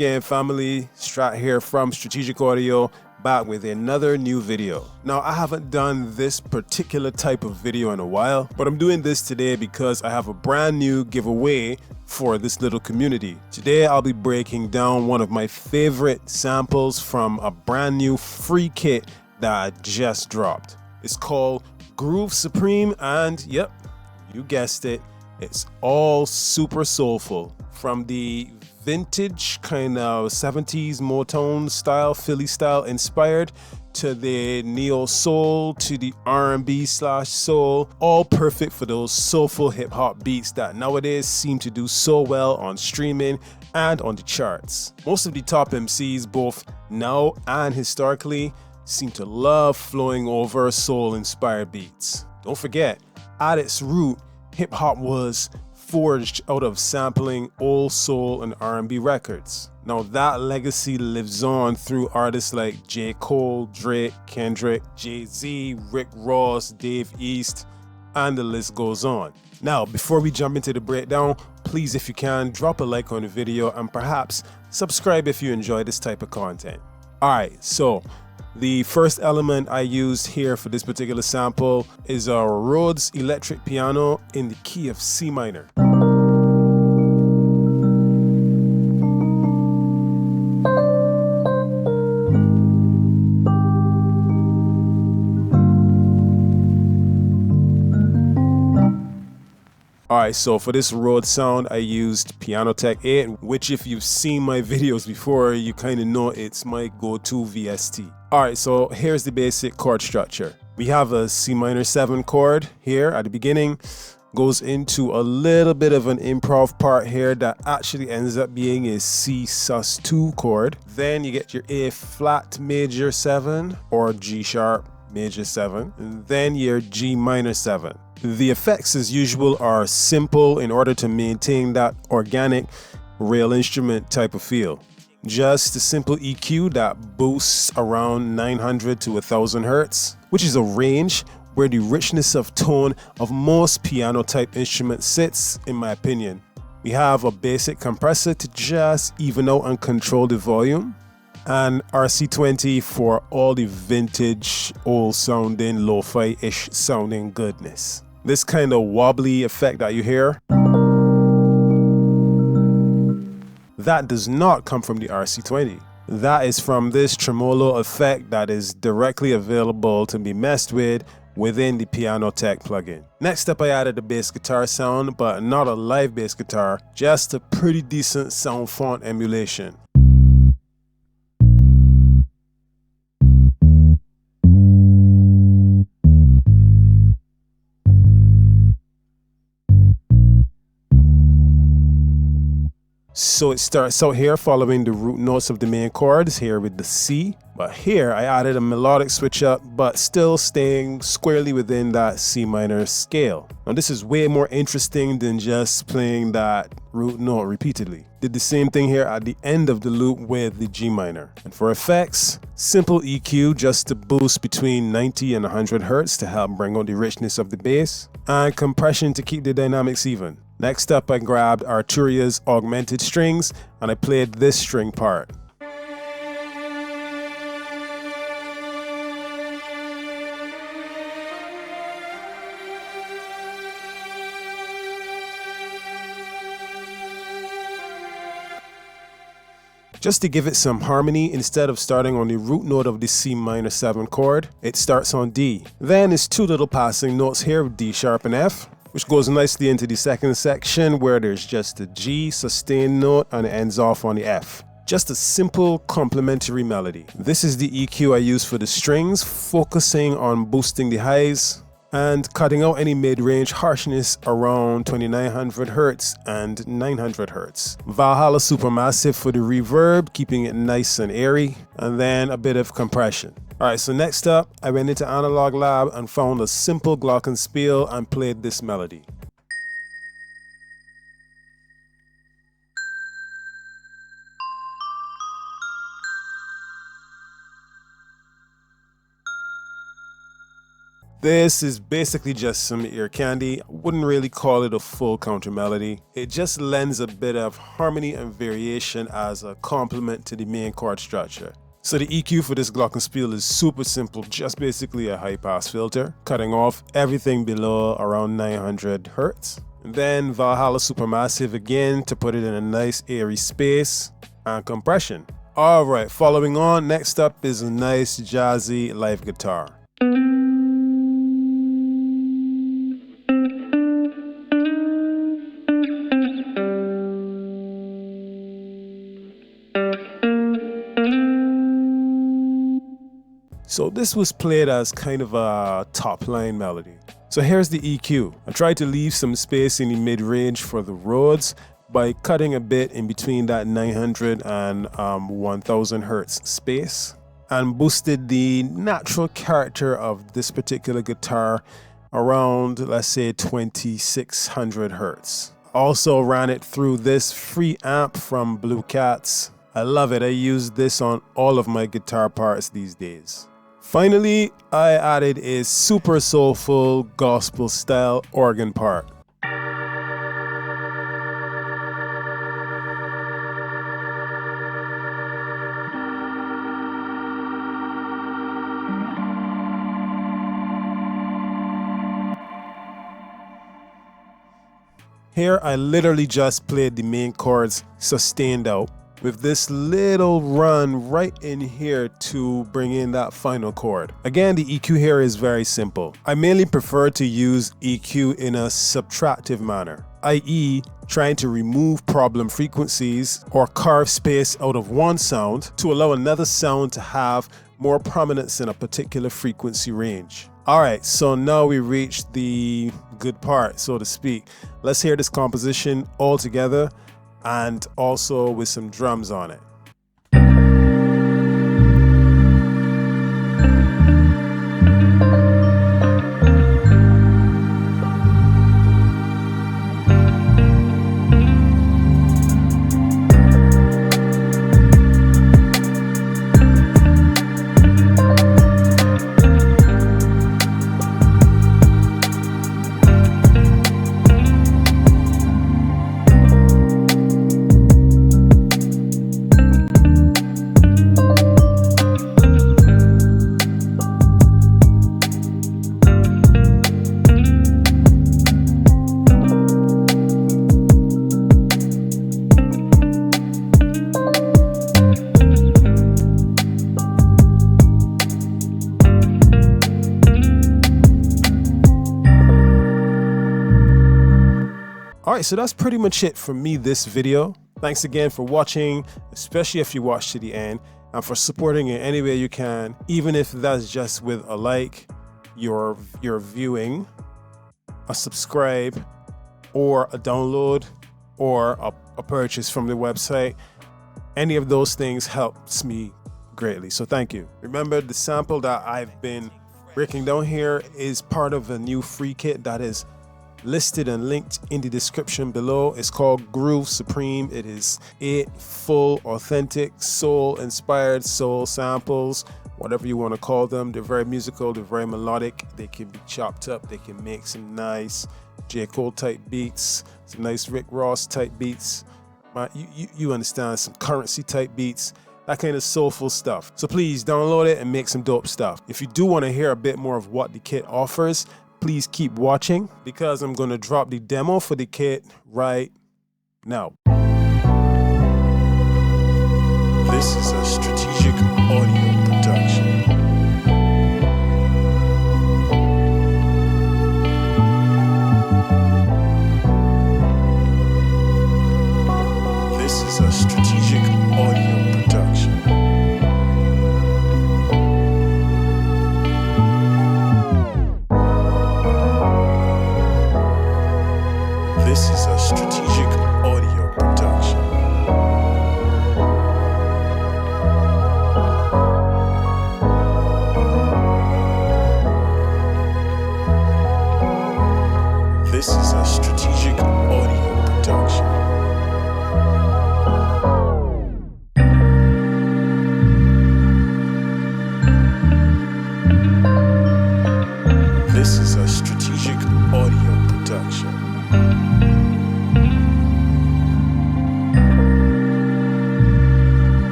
again, family. Strat here from Strategic Audio, back with another new video. Now, I haven't done this particular type of video in a while, but I'm doing this today because I have a brand new giveaway for this little community. Today, I'll be breaking down one of my favorite samples from a brand new free kit that I just dropped. It's called Groove Supreme, and yep, you guessed it, it's all super soulful. From the vintage kind of 70s Motown style, Philly style inspired, to the neo soul, to the R&B/soul, all perfect for those soulful hip hop beats that nowadays seem to do so well on streaming and on the charts. Most of the top MCs, both now and historically, seem to love flowing over soul inspired beats. Don't forget, at its root, hip hop was forged out of sampling old soul and R&B records. Now that legacy lives on through artists like J. Cole, Drake, Kendrick, Jay-Z, Rick Ross, Dave East, and the list goes on. Now, before we jump into the breakdown, please, if you can, drop a like on the video and perhaps subscribe if you enjoy this type of content. Alright, so the first element I used here for this particular sample is a Rhodes electric piano in the key of C minor. Alright, so for this Rhodes sound, I used Piano Tech 8, which if you've seen my videos before, you kind of know it's my go-to VST. Alright, so here's the basic chord structure. We have a C minor 7 chord here at the beginning, goes into a little bit of an improv part here that actually ends up being a C sus2 chord. Then you get your A flat major 7 or G sharp major 7, and then your G minor 7. The effects as usual are simple in order to maintain that organic real instrument type of feel. Just a simple EQ that boosts around 900 to 1000 Hertz, which is a range where the richness of tone of most piano type instruments sits, in my opinion. We have a basic compressor to just even out and control the volume, and RC20 for all the vintage, old sounding, lo-fi-ish sounding goodness. This kind of wobbly effect that you hear, that does not come from the RC20. That is from this tremolo effect that is directly available to be messed with within the Piano Tech plugin. Next up, I added a bass guitar sound, but not a live bass guitar, just a pretty decent sound font emulation. So it starts out here following the root notes of the main chords here with the C, but here I added a melodic switch up, but still staying squarely within that C minor scale. Now this is way more interesting than just playing that root note repeatedly. Did the same thing here at the end of the loop with the G minor. And for effects, simple EQ just to boost between 90 and 100 Hertz to help bring out the richness of the bass, and compression to keep the dynamics even. Next up, I grabbed Arturia's Augmented strings and I played this string part. Just to give it some harmony, instead of starting on the root note of the C minor 7 chord, it starts on D. Then it's two little passing notes here with D sharp and F, which goes nicely into the second section where there's just a G sustained note and it ends off on the F. Just a simple complementary melody. This is the EQ I use for the strings, focusing on boosting the highs and cutting out any mid-range harshness around 2900 Hertz and 900 Hertz. Valhalla Supermassive for the reverb, keeping it nice and airy, and then a bit of compression. Alright, so next up, I went into Analog Lab and found a simple Glockenspiel and played this melody. This is basically just some ear candy. I wouldn't really call it a full counter melody. It just lends a bit of harmony and variation as a complement to the main chord structure. So the EQ for this Glockenspiel is super simple, just basically a high pass filter, cutting off everything below around 900 Hertz. And then Valhalla Supermassive again to put it in a nice airy space, and compression. Alright, following on, next up is a nice jazzy live guitar. So this was played as kind of a top line melody. So here's the EQ. I tried to leave some space in the mid-range for the Rhodes by cutting a bit in between that 900 and 1000 Hertz space, and boosted the natural character of this particular guitar around, let's say, 2600 Hertz. Also ran it through this free amp from Blue Cats. I love it. I use this on all of my guitar parts these days. Finally, I added a super soulful gospel style organ part. Here I literally just played the main chords sustained out, with this little run right in here to bring in that final chord. Again, the EQ here is very simple. I mainly prefer to use EQ in a subtractive manner, i.e. trying to remove problem frequencies or carve space out of one sound to allow another sound to have more prominence in a particular frequency range. Alright, so now we reached the good part, so to speak. Let's hear this composition all together, and also with some drums on it. Alright, so that's pretty much it for me this video. Thanks again for watching, especially if you watched to the end, and for supporting it any way you can, even if that's just with a like, your viewing, a subscribe, or a download, or a purchase from the website. Any of those things helps me greatly, so thank you. Remember, the sample that I've been breaking down here is part of a new free kit that is listed and linked in the description below. It's called Groove Supreme. It is 8 full, authentic, soul-inspired soul samples, whatever you want to call them. They're very musical, they're very melodic, they can be chopped up, they can make some nice J. Cole type beats, some nice Rick Ross type beats, you understand, some Currency type beats, that kind of soulful stuff. So please download it and make some dope stuff. If you do want to hear a bit more of what the kit offers, please keep watching, because I'm going to drop the demo for the kit right now. This is a strategic audio production. This is a strategic audio production. This is a strategic audio production.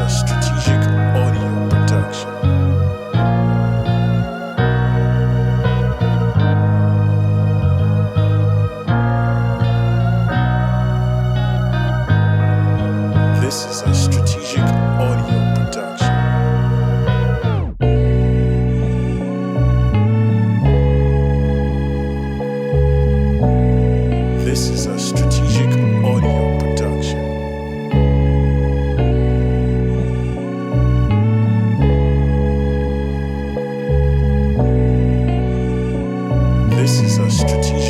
a strategic audio production. This is a strategic audio production. This is a strategic audio production. This is a strategic